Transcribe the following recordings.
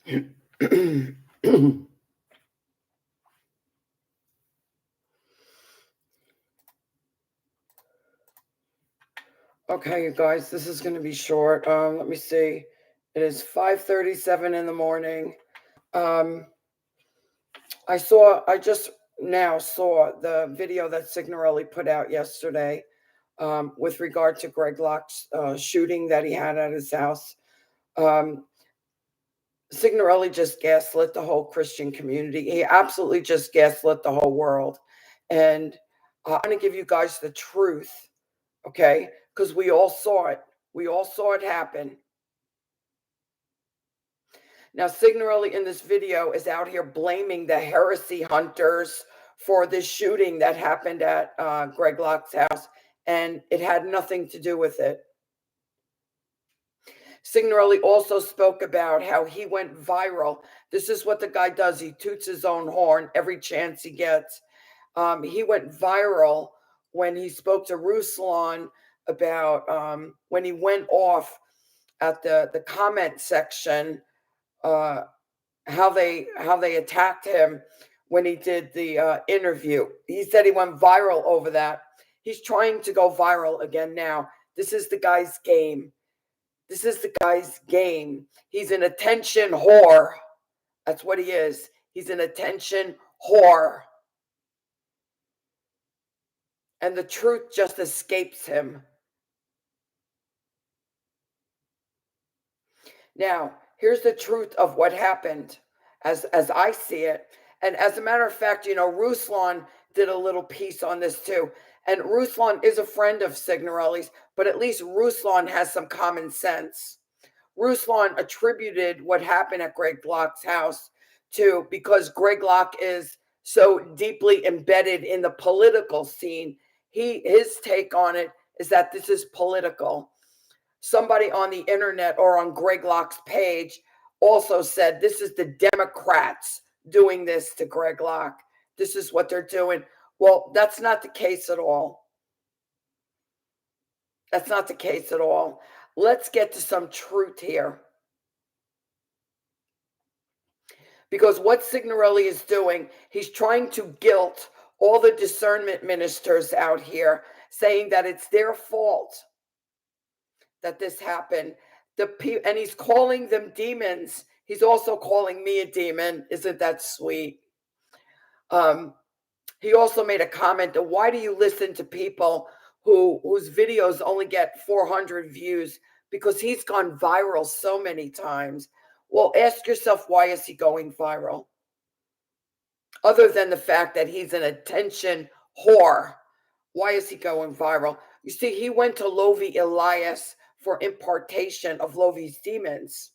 Okay, you guys, this is going to be short. Let me see. It is 5:37 in the morning. I just now saw the video that Signorelli put out yesterday with regard to Greg Locke's shooting that he had at his house. Signorelli just gaslit the whole Christian community. He absolutely just gaslit the whole world. And I'm going to give you guys the truth, okay? Because we all saw it. We all saw it happen. Now, Signorelli in this video is out here blaming the heresy hunters for this shooting that happened at Greg Locke's house, and it had nothing to do with it. Signorelli also spoke about how he went viral. This is what the guy does. He toots his own horn every chance he gets. He went viral when he spoke to Ruslan about when he went off at the comment section, how they attacked him when he did the interview. He said he went viral over that. He's trying to go viral again now. This is the guy's game. This is the guy's game. He's an attention whore. That's what he is. He's an attention whore. And the truth just escapes him. Now, here's the truth of what happened as I see it. And as a matter of fact, Ruslan did a little piece on this too. And Ruslan is a friend of Signorelli's, but at least Ruslan has some common sense. Ruslan attributed what happened at Greg Locke's house to because Greg Locke is so deeply embedded in the political scene. His take on it is that this is political. Somebody on the internet or on Greg Locke's page also said this is the Democrats doing this to Greg Locke. This is what they're doing. Well, that's not the case at all. That's not the case at all. Let's get to some truth here. Because what Signorelli is doing, he's trying to guilt all the discernment ministers out here, saying that it's their fault that this happened. And he's calling them demons. He's also calling me a demon. Isn't that sweet? He also made a comment that why do you listen to people whose videos only get 400 views? Because he's gone viral so many times. Well, ask yourself, why is he going viral? Other than the fact that he's an attention whore, why is he going viral? You see, he went to Lovi Elias for impartation of Lovi's demons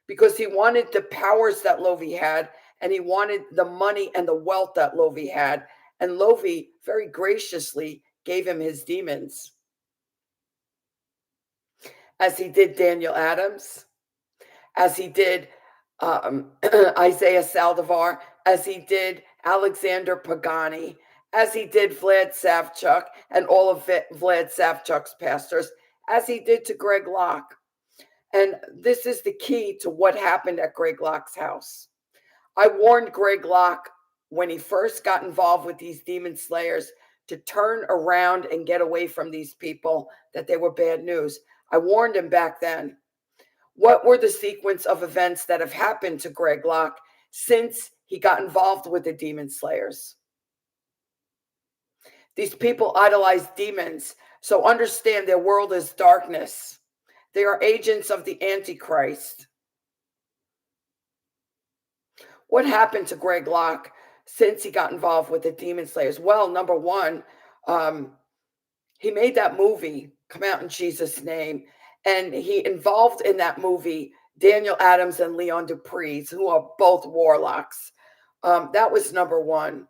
because he wanted the powers that Lovi had, and he wanted the money and the wealth that Lovi had. And Lovi very graciously gave him his demons, as he did Daniel Adams, as he did Isaiah Saldivar, as he did Alexander Pagani, as he did Vlad Savchuk and all of Vlad Savchuk's pastors, as he did to Greg Locke. And this is the key to what happened at Greg Locke's house. I warned Greg Locke when he first got involved with these demon slayers to turn around and get away from these people, that they were bad news. I warned him back then. What were the sequence of events that have happened to Greg Locke since he got involved with the demon slayers? These people idolize demons, so understand their world is darkness. They are agents of the Antichrist. What happened to Greg Locke since he got involved with the demon slayers? Well, number one, he made that movie, Come Out in Jesus' Name, and he involved in that movie Daniel Adams and Leon Dupreez, who are both warlocks. That was number one.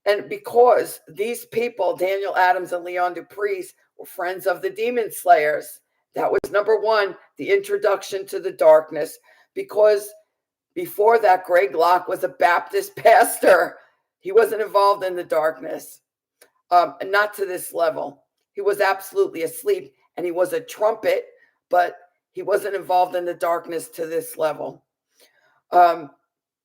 And because these people, Daniel Adams and Leon Dupreez, were friends of the demon slayers, that was number one, the introduction to the darkness. Because before that, Greg Locke was a Baptist pastor. He wasn't involved in the darkness, not to this level. He was absolutely asleep, and he was a trumpet, but he wasn't involved in the darkness to this level. Um,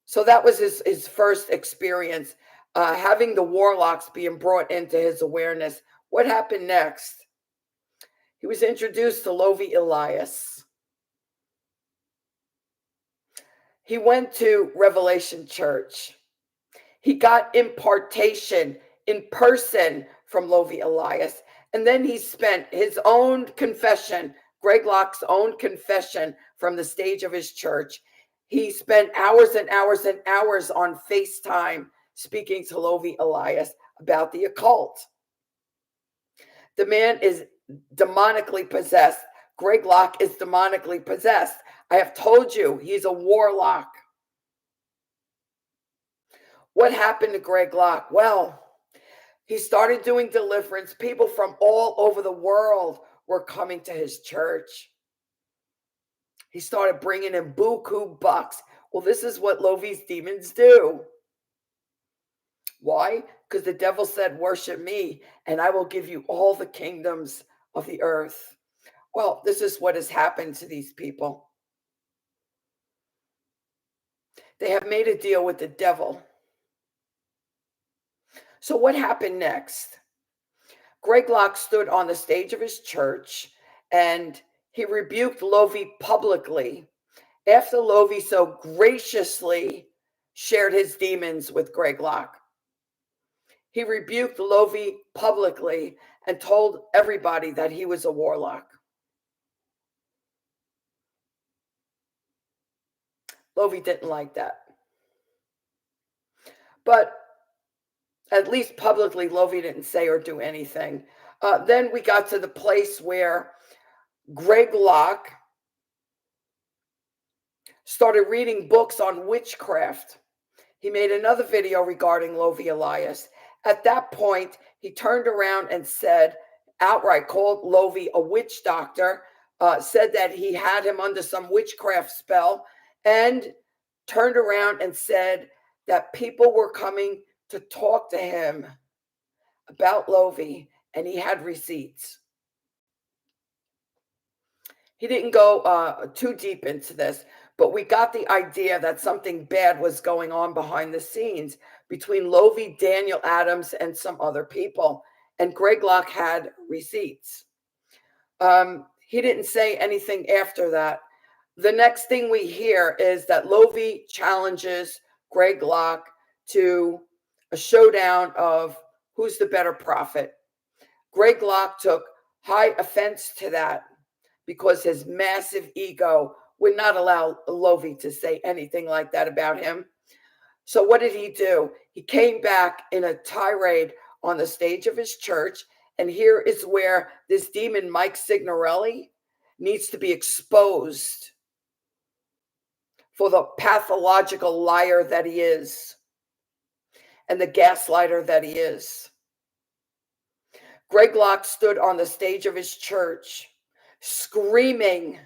so that was his first experience, having the warlocks being brought into his awareness. What happened next? He was introduced to Lovi Elias. He went to Revelation Church. He got impartation in person from Lovi Elias. And then he spent his own confession, Greg Locke's own confession from the stage of his church. He spent hours and hours and hours on FaceTime speaking to Lovi Elias about the occult. The man is demonically possessed. Greg Locke is demonically possessed. I have told you, he's a warlock. What happened to Greg Locke? Well, he started doing deliverance. People from all over the world were coming to his church. He started bringing in buku bucks. Well, this is what Lovi's demons do. Why? Because the devil said, worship me, and I will give you all the kingdoms of the earth. Well, this is what has happened to these people. They have made a deal with the devil. So what happened next? Greg Locke stood on the stage of his church and he rebuked Lovi publicly after Lovi so graciously shared his demons with Greg Locke. He rebuked Lovi publicly and told everybody that he was a warlock. Lovi didn't like that. But at least publicly, Lovi didn't say or do anything. Then we got to the place where Greg Locke started reading books on witchcraft. He made another video regarding Lovi Elias. At that point, he turned around and said, outright called Lovi a witch doctor, said that he had him under some witchcraft spell, and turned around and said that people were coming to talk to him about Lovi, and he had receipts. He didn't go too deep into this, but we got the idea that something bad was going on behind the scenes between Lovi, Daniel Adams, and some other people. And Greg Locke had receipts. He didn't say anything after that. The next thing we hear is that Lovi challenges Greg Locke to a showdown of who's the better prophet. Greg Locke took high offense to that because his massive ego would not allow Lovi to say anything like that about him. So what did he do? He came back in a tirade on the stage of his church. And here is where this demon, Mike Signorelli, needs to be exposed for the pathological liar that he is and the gaslighter that he is. Greg Locke stood on the stage of his church screaming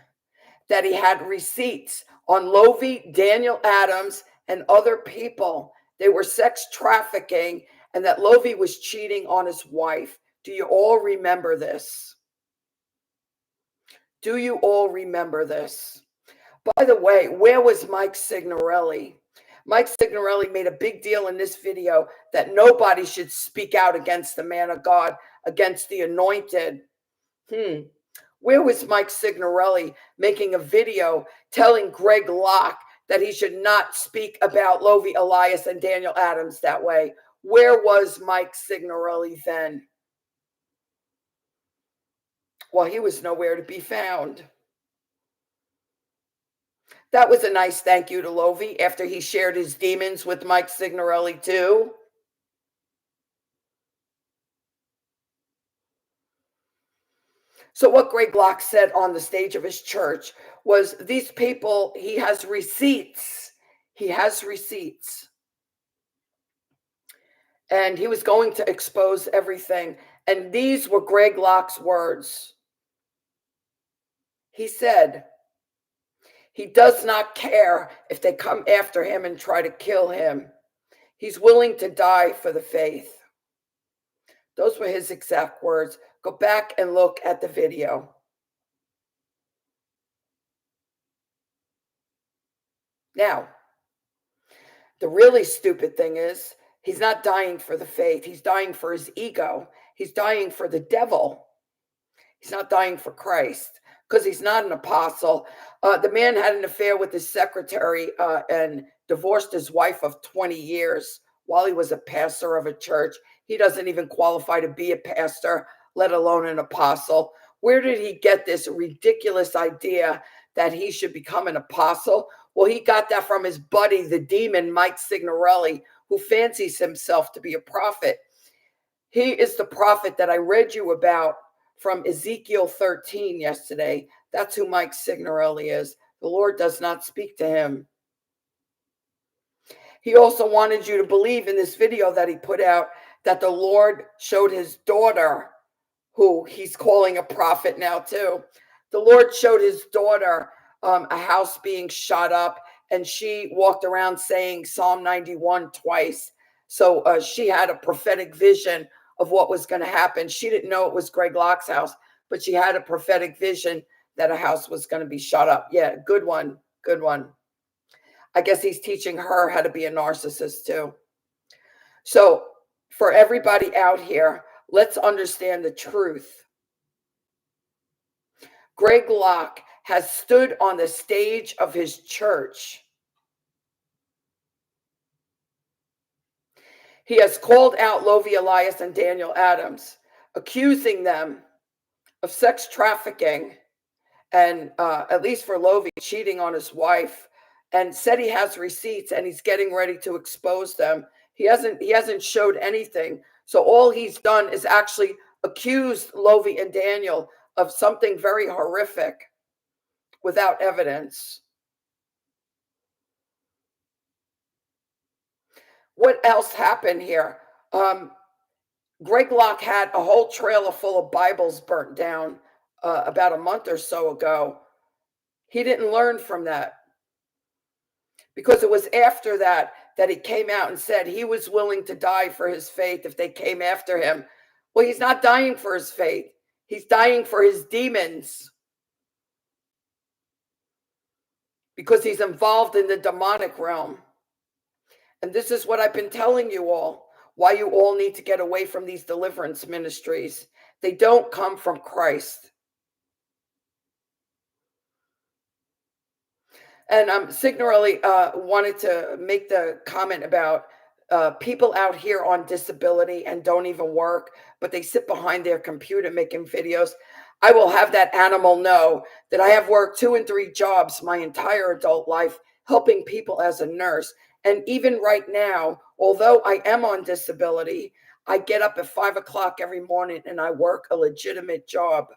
that he had receipts on Lovi, Daniel Adams, and other people. They were sex trafficking and that Lovi was cheating on his wife. Do you all remember this? Do you all remember this? By the way, where was Mike Signorelli? Mike Signorelli made a big deal in this video that nobody should speak out against the man of God, against the anointed. Where was Mike Signorelli making a video telling Greg Locke that he should not speak about Lovi Elias and Daniel Adams that way? Where was Mike Signorelli then? Well, he was nowhere to be found. That was a nice thank you to Lovi after he shared his demons with Mike Signorelli too. So what Greg Locke said on the stage of his church was, these people, he has receipts. He has receipts. And he was going to expose everything. And these were Greg Locke's words. He said, he does not care if they come after him and try to kill him. He's willing to die for the faith. Those were his exact words. Go back and look at the video. Now, The really stupid thing is he's not dying for the faith. He's dying for his ego. He's dying for the devil. He's not dying for Christ because he's not an apostle. The man had an affair with his secretary and divorced his wife of 20 years while he was a pastor of a church. He doesn't even qualify to be a pastor, let alone an apostle. Where did he get this ridiculous idea that he should become an apostle? Well, he got that from his buddy, the demon, Mike Signorelli, who fancies himself to be a prophet. He is the prophet that I read you about from Ezekiel 13 yesterday. That's who Mike Signorelli is. The Lord does not speak to him. He also wanted you to believe in this video that he put out that the Lord showed his daughter, who he's calling a prophet now too. The Lord showed his daughter a house being shot up, and she walked around saying Psalm 91 twice. So she had a prophetic vision of what was going to happen. She didn't know it was Greg Locke's house, but she had a prophetic vision that a house was going to be shot up. Yeah, good one. Good one. I guess he's teaching her how to be a narcissist too. So for everybody out here, let's understand the truth. Greg Locke has stood on the stage of his church. He has called out Lovi Elias and Daniel Adams, accusing them of sex trafficking and at least for Lovi, cheating on his wife, and said he has receipts and he's getting ready to expose them. He hasn't showed anything. So all he's done is actually accused Lovi and Daniel of something very horrific without evidence. What else happened here? Greg Locke had a whole trailer full of Bibles burnt down about a month or so ago. He didn't learn from that, because it was after that he came out and said he was willing to die for his faith if they came after him. Well, he's not dying for his faith. He's dying for his demons, because he's involved in the demonic realm. And this is what I've been telling you all, why you all need to get away from these deliverance ministries. They don't come from Christ. And Signorelli wanted to make the comment about people out here on disability and don't even work, but they sit behind their computer making videos. I will have that animal know that I have worked 2 and 3 jobs my entire adult life, helping people as a nurse. And even right now, although I am on disability, I get up at 5 o'clock every morning and I work a legitimate job.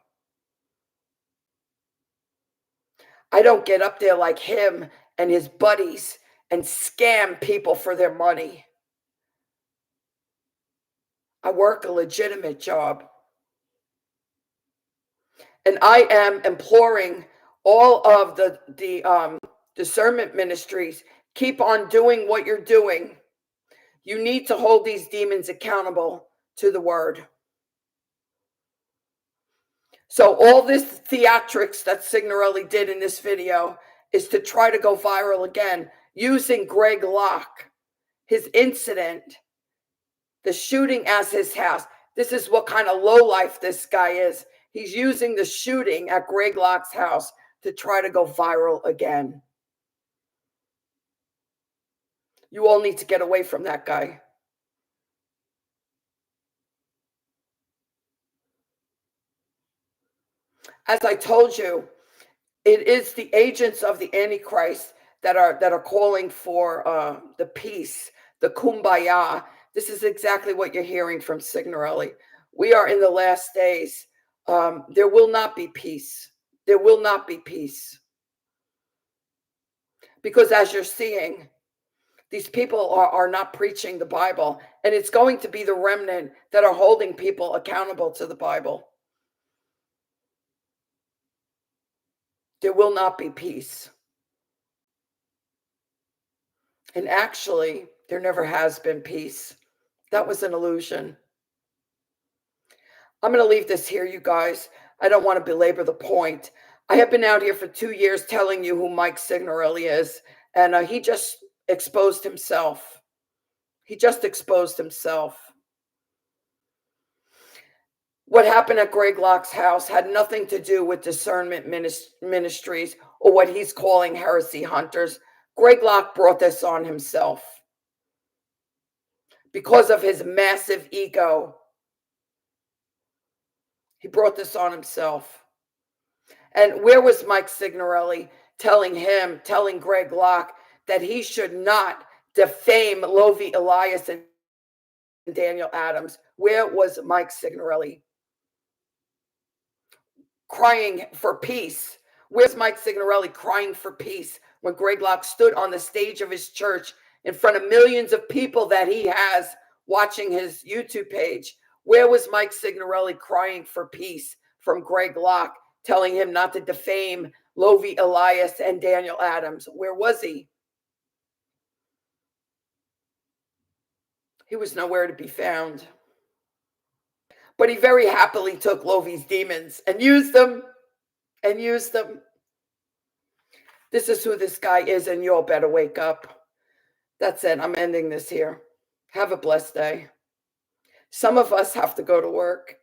I don't get up there like him and his buddies and scam people for their money. I work a legitimate job. And I am imploring all of the discernment ministries, keep on doing what you're doing. You need to hold these demons accountable to the word. So all this theatrics that Signorelli did in this video is to try to go viral again, using Greg Locke, his incident, the shooting as his house. This is what kind of lowlife this guy is. He's using the shooting at Greg Locke's house to try to go viral again. You all need to get away from that guy. As I told you, it is the agents of the Antichrist that are calling for the peace, the kumbaya. This is exactly what you're hearing from Signorelli. We are in the last days. There will not be peace. There will not be peace. Because as you're seeing, these people are not preaching the Bible, and it's going to be the remnant that are holding people accountable to the Bible. There will not be peace. And actually, there never has been peace. That was an illusion. I'm going to leave this here, you guys. I don't want to belabor the point. I have been out here for 2 years telling you who Mike Signorelli is, and he just exposed himself. He just exposed himself. What happened at Greg Locke's house had nothing to do with discernment ministries or what he's calling heresy hunters. Greg Locke brought this on himself because of his massive ego. He brought this on himself. And where was Mike Signorelli telling Greg Locke that he should not defame Lovi Elias and Daniel Adams? Where was Mike Signorelli? Crying for peace. Where's Mike Signorelli crying for peace when Greg Locke stood on the stage of his church in front of millions of people that he has watching his YouTube page? Where was Mike Signorelli crying for peace from Greg Locke, telling him not to defame Lovi Elias and Daniel Adams? Where was he? He was nowhere to be found. But he very happily took Lovi's demons and used them. This is who this guy is, and you all better wake up. That's it. I'm ending this here. Have a blessed day. Some of us have to go to work.